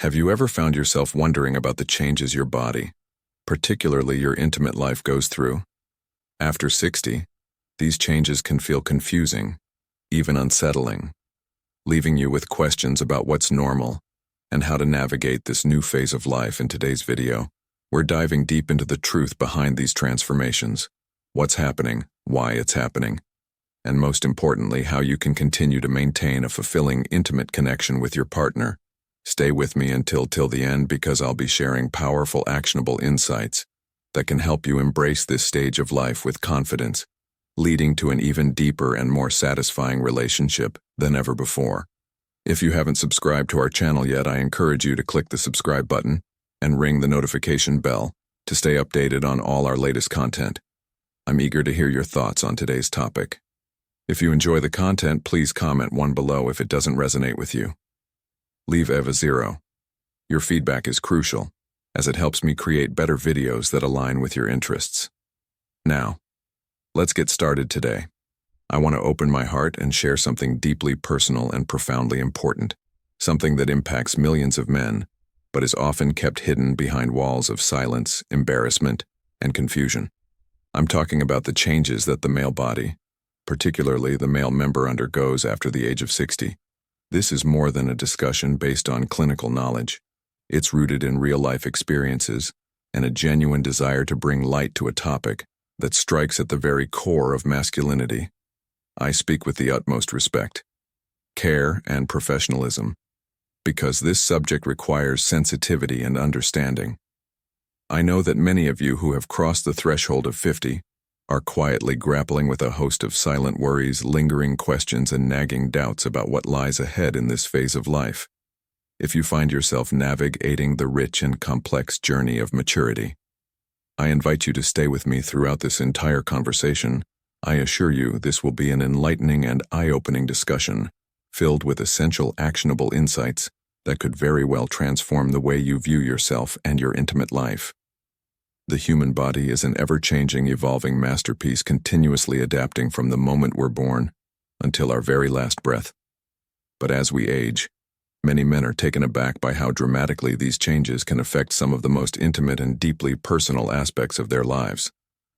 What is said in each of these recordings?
Have you ever found yourself wondering about the changes your body, particularly your intimate life, goes through? After 60, these changes can feel confusing, even unsettling, leaving you with questions about what's normal and how to navigate this new phase of life. In today's video, we're diving deep into the truth behind these transformations, what's happening, why it's happening, and most importantly, how you can continue to maintain a fulfilling, intimate connection with your partner. Stay with me until the end, because I'll be sharing powerful, actionable insights that can help you embrace this stage of life with confidence, leading to an even deeper and more satisfying relationship than ever before. If you haven't subscribed to our channel yet, I encourage you to click the subscribe button and ring the notification bell to stay updated on all our latest content. I'm eager to hear your thoughts on today's topic. If you enjoy the content, please comment one below if it doesn't resonate with you. Leave a 0. Your feedback is crucial, as it helps me create better videos that align with your interests. Now, let's get started today. I want to open my heart and share something deeply personal and profoundly important, something that impacts millions of men, but is often kept hidden behind walls of silence, embarrassment, and confusion. I'm talking about the changes that the male body, particularly the male member, undergoes after the age of 60. This is more than a discussion based on clinical knowledge. It's rooted in real-life experiences and a genuine desire to bring light to a topic that strikes at the very core of masculinity. I speak with the utmost respect, care, and professionalism, because this subject requires sensitivity and understanding. I know that many of you who have crossed the threshold of 50 are quietly grappling with a host of silent worries, lingering questions, and nagging doubts about what lies ahead in this phase of life. If you find yourself navigating the rich and complex journey of maturity, I invite you to stay with me throughout this entire conversation. I assure you this will be an enlightening and eye-opening discussion, filled with essential, actionable insights that could very well transform the way you view yourself and your intimate life. The human body is an ever-changing, evolving masterpiece, continuously adapting from the moment we're born until our very last breath. But as we age, many men are taken aback by how dramatically these changes can affect some of the most intimate and deeply personal aspects of their lives.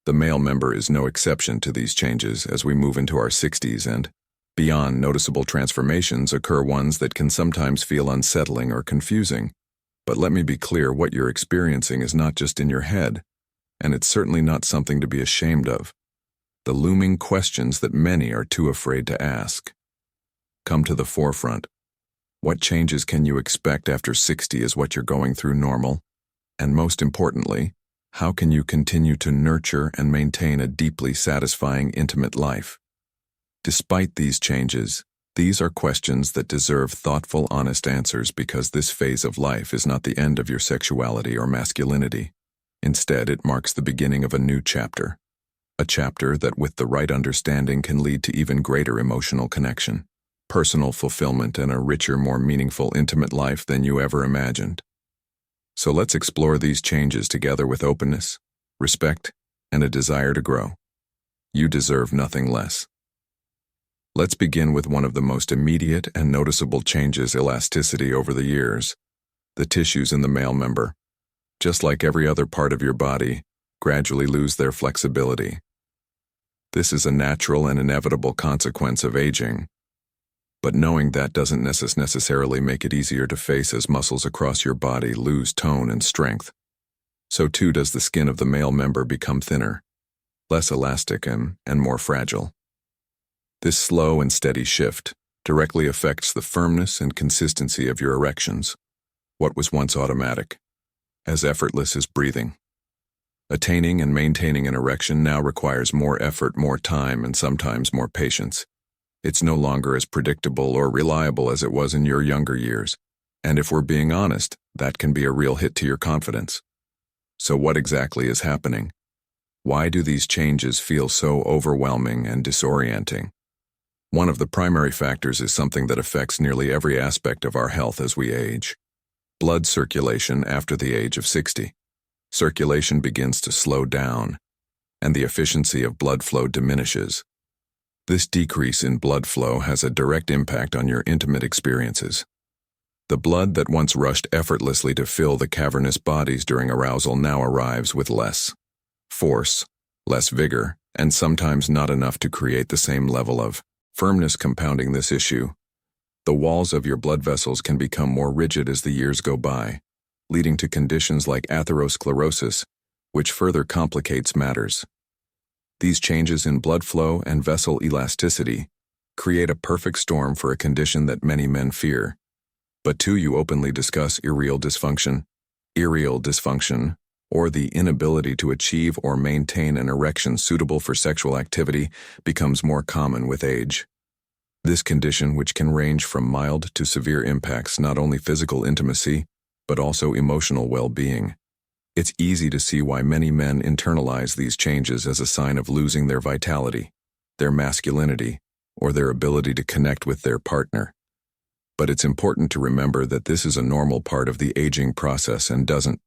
The male member is no exception to these changes. As we move into our 60s and beyond, noticeable transformations occur, ones that can sometimes feel unsettling or confusing. But let me be clear, what you're experiencing is not just in your head, and it's certainly not something to be ashamed of. The looming questions that many are too afraid to ask come to the forefront. What changes can you expect after 60? Is what you're going through normal? And most importantly, how can you continue to nurture and maintain a deeply satisfying, intimate life? Despite these changes, these are questions that deserve thoughtful, honest answers, because this phase of life is not the end of your sexuality or masculinity. Instead, it marks the beginning of a new chapter. A chapter that, with the right understanding, can lead to even greater emotional connection, personal fulfillment, and a richer, more meaningful, intimate life than you ever imagined. So let's explore these changes together with openness, respect, and a desire to grow. You deserve nothing less. Let's begin with one of the most immediate and noticeable changes: elasticity. Over the years, the tissues in the male member, just like every other part of your body, gradually lose their flexibility. This is a natural and inevitable consequence of aging, but knowing that doesn't necessarily make it easier to face. As muscles across your body lose tone and strength, so too does the skin of the male member become thinner, less elastic, and more fragile. This slow and steady shift directly affects the firmness and consistency of your erections. What was once automatic, as effortless as breathing, attaining and maintaining an erection now requires more effort, more time, and sometimes more patience. It's no longer as predictable or reliable as it was in your younger years, and if we're being honest, that can be a real hit to your confidence. So what exactly is happening? Why do these changes feel so overwhelming and disorienting? One of the primary factors is something that affects nearly every aspect of our health as we age: blood circulation. After the age of 60, circulation begins to slow down, and the efficiency of blood flow diminishes. This decrease in blood flow has a direct impact on your intimate experiences. The blood that once rushed effortlessly to fill the cavernous bodies during arousal now arrives with less force, less vigor, and sometimes not enough to create the same level of firmness. Compounding this issue, the walls of your blood vessels can become more rigid as the years go by, leading to conditions like atherosclerosis, which further complicates matters. These changes in blood flow and vessel elasticity create a perfect storm for a condition that many men fear. But too, you openly discuss erectile dysfunction. Erectile dysfunction, or the inability to achieve or maintain an erection suitable for sexual activity, becomes more common with age. This condition, which can range from mild to severe, impacts not only physical intimacy, but also emotional well-being. It's easy to see why many men internalize these changes as a sign of losing their vitality, their masculinity, or their ability to connect with their partner. But it's important to remember that this is a normal part of the aging process and doesn't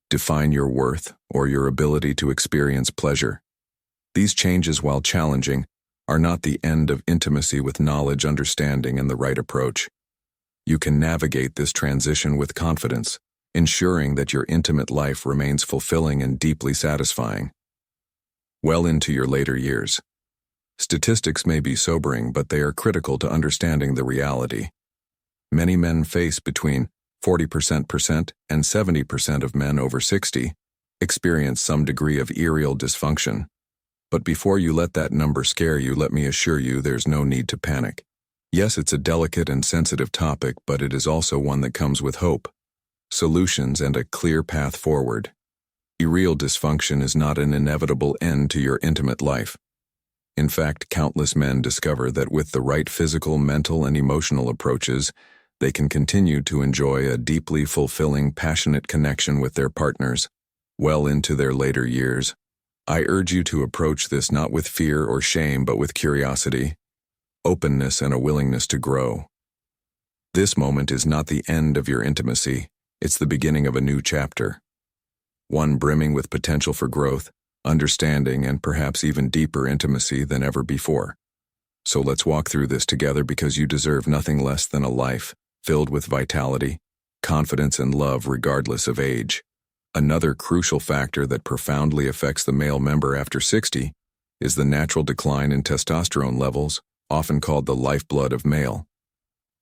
define your worth or your ability to experience pleasure. These changes, while challenging, are not the end of intimacy with knowledge, understanding, and the right approach. You can navigate this transition with confidence, ensuring that your intimate life remains fulfilling and deeply satisfying. Well into your later years. Statistics may be sobering, but they are critical to understanding the reality. Many men face between 40% and 70% of men over 60 experience some degree of erectile dysfunction. But before you let that number scare you, let me assure you there's no need to panic. Yes, it's a delicate and sensitive topic, but it is also one that comes with hope, solutions, and a clear path forward. Erectile dysfunction is not an inevitable end to your intimate life. In fact, countless men discover that with the right physical, mental, and emotional approaches, they can continue to enjoy a deeply fulfilling, passionate connection with their partners well into their later years. I urge you to approach this not with fear or shame, but with curiosity, openness, and a willingness to grow. This moment is not the end of your intimacy, it's the beginning of a new chapter. One brimming with potential for growth, understanding, and perhaps even deeper intimacy than ever before. So let's walk through this together, because you deserve nothing less than a life filled with vitality, confidence, and love regardless of age. Another crucial factor that profoundly affects the male member after 60 is the natural decline in testosterone levels, often called the lifeblood of male.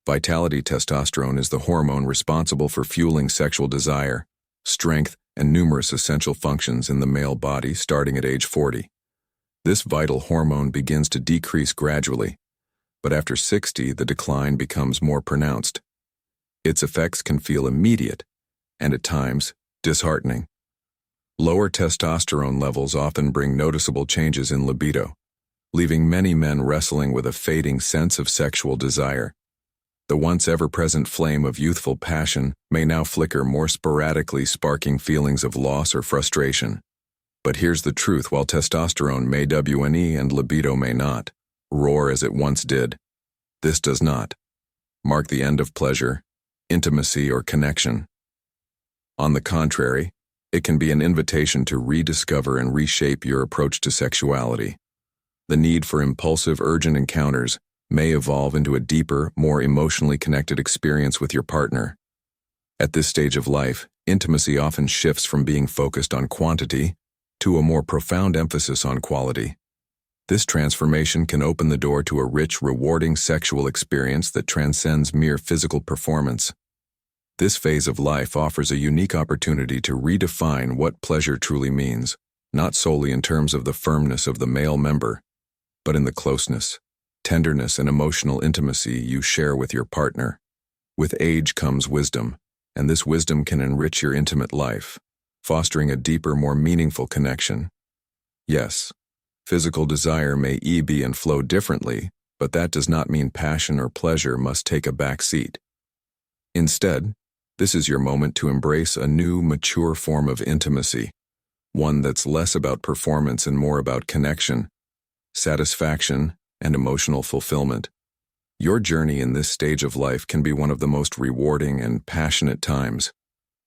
Vitality testosterone is the hormone responsible for fueling sexual desire, strength, and numerous essential functions in the male body starting at age 40. This vital hormone begins to decrease gradually, but after 60 the decline becomes more pronounced. Its effects can feel immediate and at times disheartening. Lower testosterone levels often bring noticeable changes in libido, leaving many men wrestling with a fading sense of sexual desire. The once ever-present flame of youthful passion may now flicker more sporadically, sparking feelings of loss or frustration. But here's the truth: while testosterone may wane and libido may not roar as it once did, this does not mark the end of pleasure, intimacy, or connection. On the contrary, it can be an invitation to rediscover and reshape your approach to sexuality. The need for impulsive, urgent encounters may evolve into a deeper, more emotionally connected experience with your partner. At this stage of life, intimacy often shifts from being focused on quantity to a more profound emphasis on quality. This transformation can open the door to a rich, rewarding sexual experience that transcends mere physical performance. This phase of life offers a unique opportunity to redefine what pleasure truly means, not solely in terms of the firmness of the male member, but in the closeness, tenderness, and emotional intimacy you share with your partner. With age comes wisdom, and this wisdom can enrich your intimate life, fostering a deeper, more meaningful connection. Yes, physical desire may ebb and flow differently, but that does not mean passion or pleasure must take a back seat. Instead, this is your moment to embrace a new, mature form of intimacy, one that's less about performance and more about connection, satisfaction, and emotional fulfillment. Your journey in this stage of life can be one of the most rewarding and passionate times,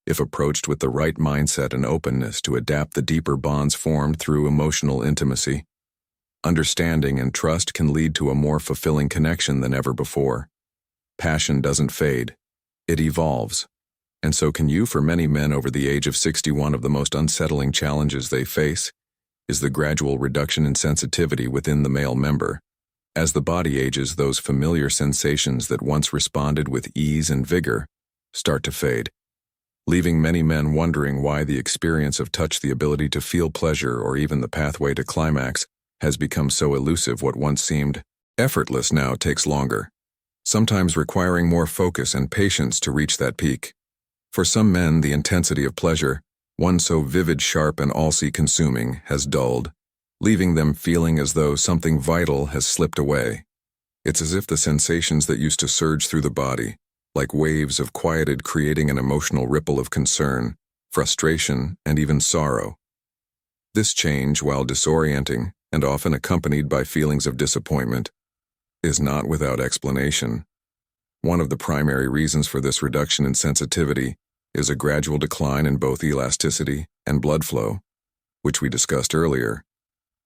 if approached with the right mindset and openness to adapt the deeper bonds formed through emotional intimacy. Understanding and trust can lead to a more fulfilling connection than ever before. Passion doesn't fade, It evolves. And so can you. For many men over the age of 60, one of the most unsettling challenges they face is the gradual reduction in sensitivity within the male member. As the body ages, those familiar sensations that once responded with ease and vigor start to fade, leaving many men wondering why the experience of touch, the ability to feel pleasure, or even the pathway to climax has become so elusive. What once seemed effortless now takes longer, sometimes requiring more focus and patience to reach that peak. For some men, the intensity of pleasure, one so vivid, sharp, and all-consuming, has dulled, leaving them feeling as though something vital has slipped away. It's as if the sensations that used to surge through the body, like waves, have quieted, creating an emotional ripple of concern, frustration, and even sorrow. This change, while disorienting and often accompanied by feelings of disappointment, is not without explanation. One of the primary reasons for this reduction in sensitivity is a gradual decline in both elasticity and blood flow, which we discussed earlier.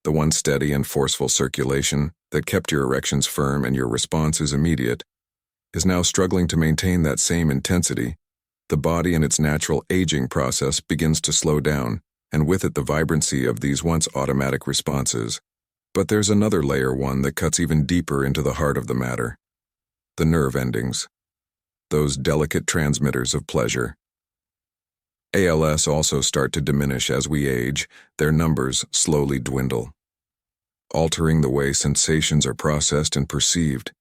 The once steady and forceful circulation that kept your erections firm and your responses immediate is now struggling to maintain that same intensity. The body and its natural aging process begins to slow down, and with it the vibrancy of these once automatic responses. But there's another layer, one that cuts even deeper into the heart of the matter: the nerve endings, those delicate transmitters of pleasure. ALS also start to diminish as we age. Their numbers slowly dwindle, altering the way sensations are processed and perceived,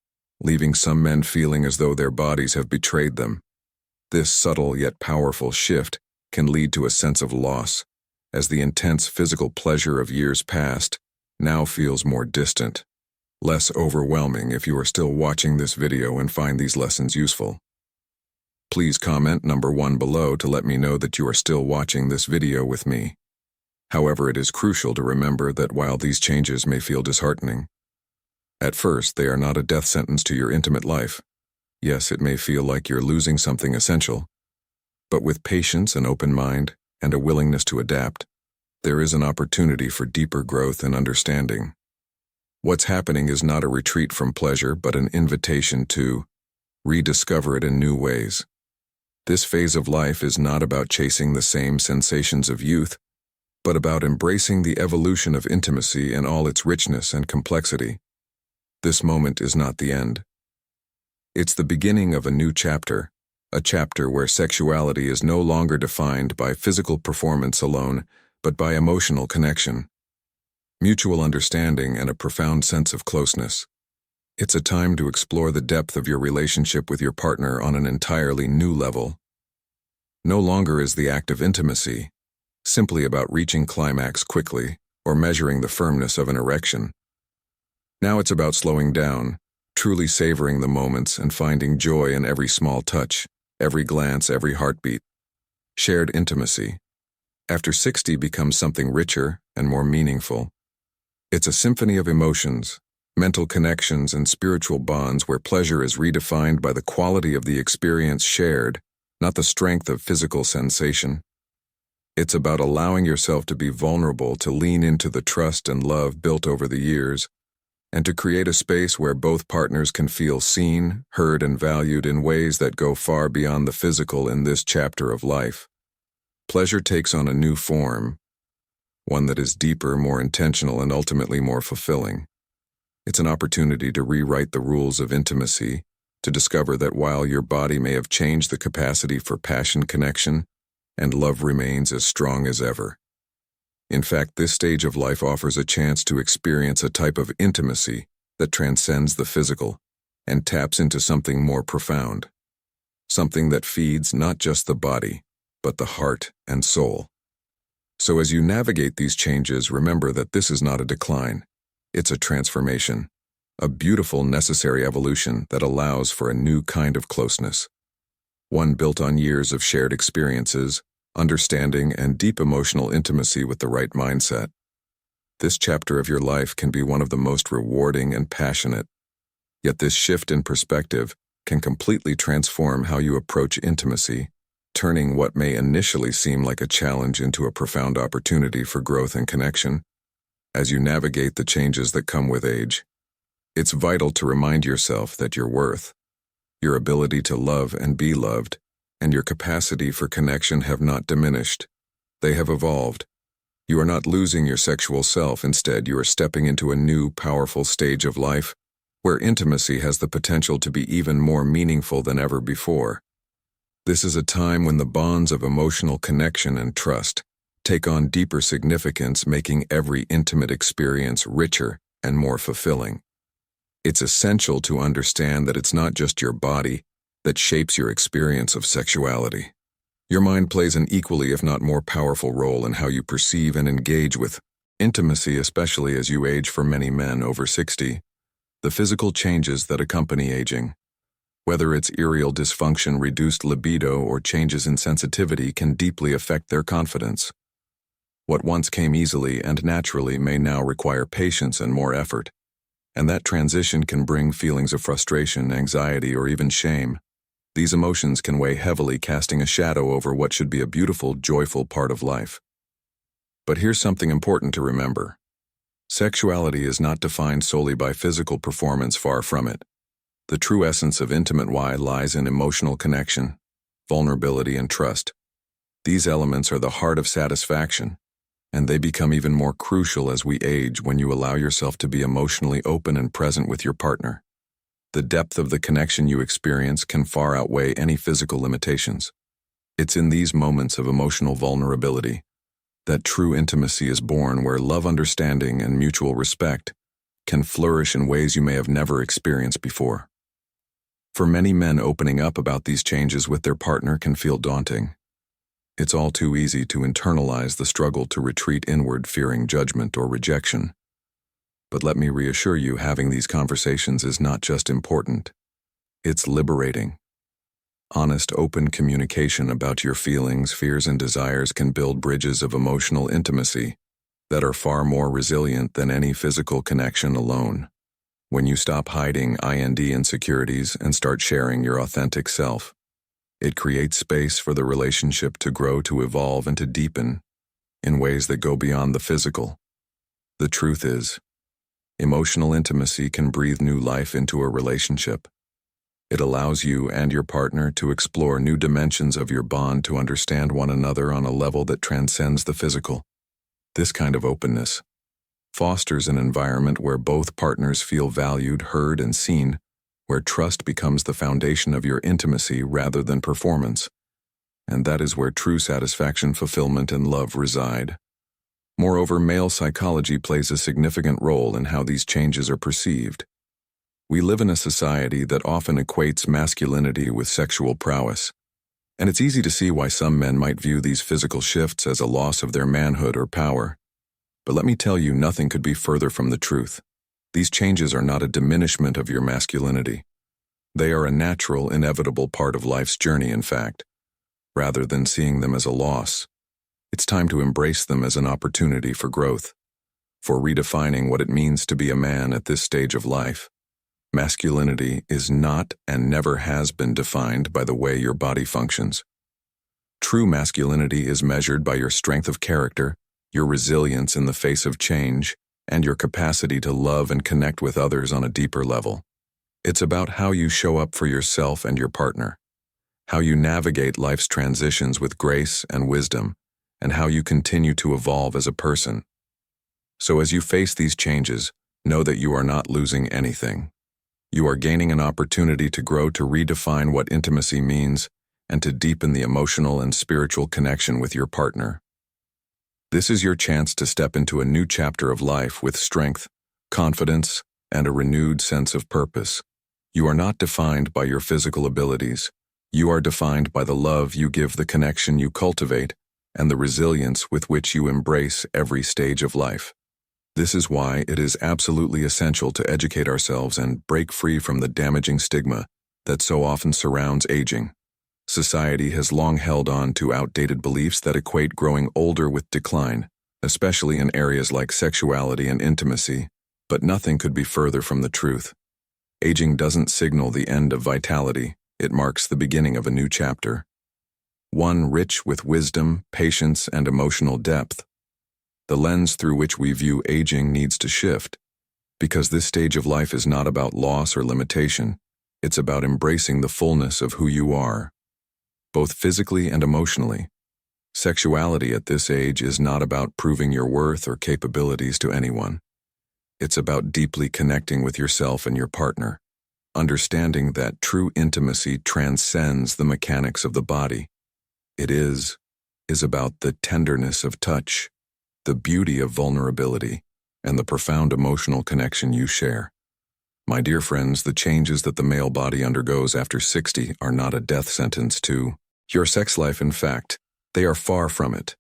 leaving some men feeling as though their bodies have betrayed them. This subtle yet powerful shift can lead to a sense of loss, as the intense physical pleasure of years past now feels more distant, less overwhelming. If you are still watching this video and find these lessons useful, please comment number 1 below to let me know that you are still watching this video with me. However, it is crucial to remember that while these changes may feel disheartening, at first they are not a death sentence to your intimate life. Yes, it may feel like you're losing something essential, but with patience, an open mind, and a willingness to adapt, there is an opportunity for deeper growth and understanding. What's happening is not a retreat from pleasure, but an invitation to rediscover it in new ways. This phase of life is not about chasing the same sensations of youth, but about embracing the evolution of intimacy in all its richness and complexity. This moment is not the end. It's the beginning of a new chapter, a chapter where sexuality is no longer defined by physical performance alone, but by emotional connection, mutual understanding, and a profound sense of closeness. It's a time to explore the depth of your relationship with your partner on an entirely new level. No longer is the act of intimacy simply about reaching climax quickly or measuring the firmness of an erection. Now it's about slowing down, truly savoring the moments, and finding joy in every small touch, every glance, every heartbeat. Shared intimacy, after 60, becomes something richer and more meaningful. It's a symphony of emotions, mental connections, and spiritual bonds where pleasure is redefined by the quality of the experience shared, not the strength of physical sensation. It's about allowing yourself to be vulnerable, to lean into the trust and love built over the years, and to create a space where both partners can feel seen, heard, and valued in ways that go far beyond the physical. In this chapter of life, pleasure takes on a new form, one that is deeper, more intentional, and ultimately more fulfilling. It's an opportunity to rewrite the rules of intimacy, to discover that while your body may have changed, the capacity for passion, connection, and love remains as strong as ever. In fact, this stage of life offers a chance to experience a type of intimacy that transcends the physical and taps into something more profound, something that feeds not just the body, but the heart and soul. So as you navigate these changes, remember that this is not a decline. It's a transformation, a beautiful, necessary evolution that allows for a new kind of closeness, one built on years of shared experiences, understanding, and deep emotional intimacy. With the right mindset, this chapter of your life can be one of the most rewarding and passionate. Yet this shift in perspective can completely transform how you approach intimacy, turning what may initially seem like a challenge into a profound opportunity for growth and connection. As you navigate the changes that come with age, it's vital to remind yourself that your Your ability to love and be loved, and your capacity for connection have not diminished. They have evolved. You are not losing your sexual self. Instead, you are stepping into a new, powerful stage of life where intimacy has the potential to be even more meaningful than ever before. This is a time when the bonds of emotional connection and trust take on deeper significance, making every intimate experience richer and more fulfilling. It's essential to understand that it's not just your body that shapes your experience of sexuality. Your mind plays an equally, if not more powerful role in how you perceive and engage with intimacy, especially as you age. For many men over 60, the physical changes that accompany aging, whether it's erectile dysfunction, reduced libido, or changes in sensitivity, can deeply affect their confidence. What once came easily and naturally may now require patience and more effort, and that transition can bring feelings of frustration, anxiety, or even shame. These emotions can weigh heavily, casting a shadow over what should be a beautiful, joyful part of life. But here's something important to remember. Sexuality is not defined solely by physical performance, far from it. The true essence of intimate lies in emotional connection, vulnerability, and trust. These elements are the heart of satisfaction, and they become even more crucial as we age when you allow yourself to be emotionally open and present with your partner. The depth of the connection you experience can far outweigh any physical limitations. It's in these moments of emotional vulnerability that true intimacy is born, where love, understanding, and mutual respect can flourish in ways you may have never experienced before. For many men, opening up about these changes with their partner can feel daunting. It's all too easy to internalize the struggle, to retreat inward, fearing judgment or rejection. But let me reassure you, having these conversations is not just important, it's liberating. Honest, open communication about your feelings, fears, and desires can build bridges of emotional intimacy that are far more resilient than any physical connection alone. When you stop hiding insecurities and start sharing your authentic self, it creates space for the relationship to grow, to evolve, and to deepen in ways that go beyond the physical. The truth is, emotional intimacy can breathe new life into a relationship. It allows you and your partner to explore new dimensions of your bond, to understand one another on a level that transcends the physical. This kind of openness fosters an environment where both partners feel valued, heard, and seen, where trust becomes the foundation of your intimacy rather than performance. And that is where true satisfaction, fulfillment, and love reside. Moreover, male psychology plays a significant role in how these changes are perceived. We live in a society that often equates masculinity with sexual prowess, and it's easy to see why some men might view these physical shifts as a loss of their manhood or power. But let me tell you, nothing could be further from the truth. These changes are not a diminishment of your masculinity. They are a natural, inevitable part of life's journey, in fact. Rather than seeing them as a loss, it's time to embrace them as an opportunity for growth, for redefining what it means to be a man at this stage of life. Masculinity is not and never has been defined by the way your body functions. True masculinity is measured by your strength of character, your resilience in the face of change, and your capacity to love and connect with others on a deeper level. It's about how you show up for yourself and your partner, how you navigate life's transitions with grace and wisdom, and how you continue to evolve as a person. So as you face these changes, know that you are not losing anything. You are gaining an opportunity to grow, to redefine what intimacy means, and to deepen the emotional and spiritual connection with your partner. This is your chance to step into a new chapter of life with strength, confidence, and a renewed sense of purpose. You are not defined by your physical abilities. You are defined by the love you give, the connection you cultivate, and the resilience with which you embrace every stage of life. This is why it is absolutely essential to educate ourselves and break free from the damaging stigma that so often surrounds aging. Society has long held on to outdated beliefs that equate growing older with decline, especially in areas like sexuality and intimacy, but nothing could be further from the truth. Aging doesn't signal the end of vitality, it marks the beginning of a new chapter. One rich with wisdom, patience, and emotional depth. The lens through which we view aging needs to shift, because this stage of life is not about loss or limitation. It's about embracing the fullness of who you are, both physically and emotionally. Sexuality at this age is not about proving your worth or capabilities to anyone. It's about deeply connecting with yourself and your partner, understanding that true intimacy transcends the mechanics of the body. It is about the tenderness of touch, the beauty of vulnerability, and the profound emotional connection you share. My dear friends, the changes that the male body undergoes after 60 are not a death sentence to your sex life. In fact, they are far from it.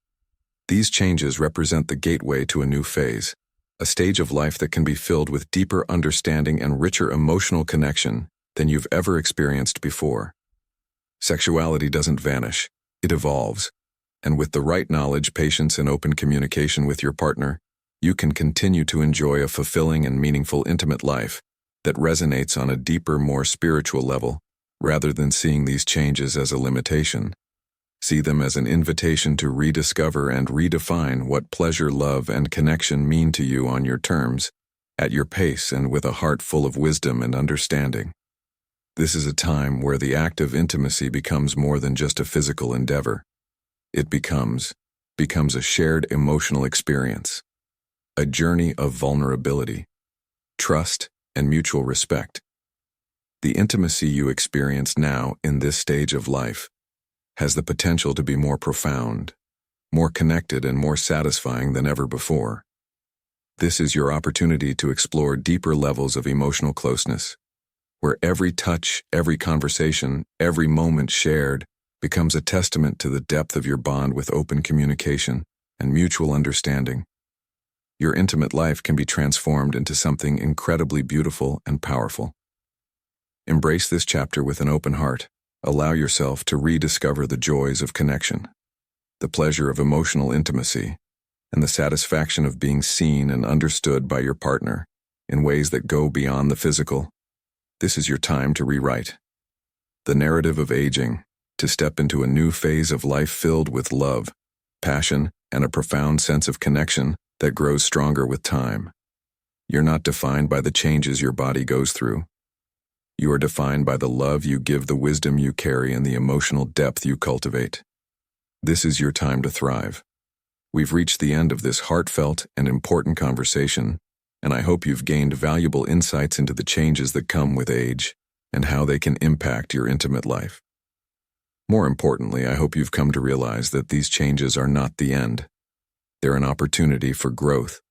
These changes represent the gateway to a new phase, a stage of life that can be filled with deeper understanding and richer emotional connection than you've ever experienced before. Sexuality doesn't vanish, it evolves. And with the right knowledge, patience, and open communication with your partner, you can continue to enjoy a fulfilling and meaningful intimate life that resonates on a deeper, more spiritual level, rather than seeing these changes as a limitation. See them as an invitation to rediscover and redefine what pleasure, love, and connection mean to you on your terms, at your pace, and with a heart full of wisdom and understanding. This is a time where the act of intimacy becomes more than just a physical endeavor. It becomes a shared emotional experience, a journey of vulnerability, trust, and mutual respect. The intimacy you experience now in this stage of life has the potential to be more profound, more connected, and more satisfying than ever before. This is your opportunity to explore deeper levels of emotional closeness, where every touch, every conversation, every moment shared becomes a testament to the depth of your bond with open communication and mutual understanding. Your intimate life can be transformed into something incredibly beautiful and powerful. Embrace this chapter with an open heart. Allow yourself to rediscover the joys of connection, the pleasure of emotional intimacy, and the satisfaction of being seen and understood by your partner in ways that go beyond the physical. This is your time to rewrite the narrative of aging, to step into a new phase of life filled with love, passion, and a profound sense of connection that grows stronger with time. You're not defined by the changes your body goes through. You are defined by the love you give, the wisdom you carry, and the emotional depth you cultivate. This is your time to thrive. We've reached the end of this heartfelt and important conversation, and I hope you've gained valuable insights into the changes that come with age and how they can impact your intimate life. More importantly, I hope you've come to realize that these changes are not the end. They're an opportunity for growth,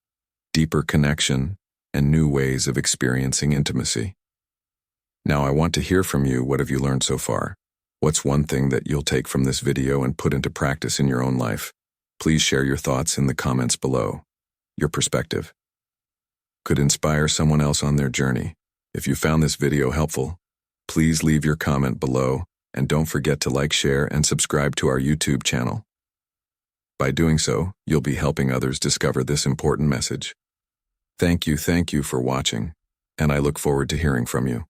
deeper connection, and new ways of experiencing intimacy. Now, I want to hear from you. What have you learned so far? What's one thing that you'll take from this video and put into practice in your own life? Please share your thoughts in the comments below. Your perspective could inspire someone else on their journey. If you found this video helpful, please leave your comment below, and don't forget to like, share, and subscribe to our YouTube channel. By doing so, you'll be helping others discover this important message. Thank you for watching, and I look forward to hearing from you.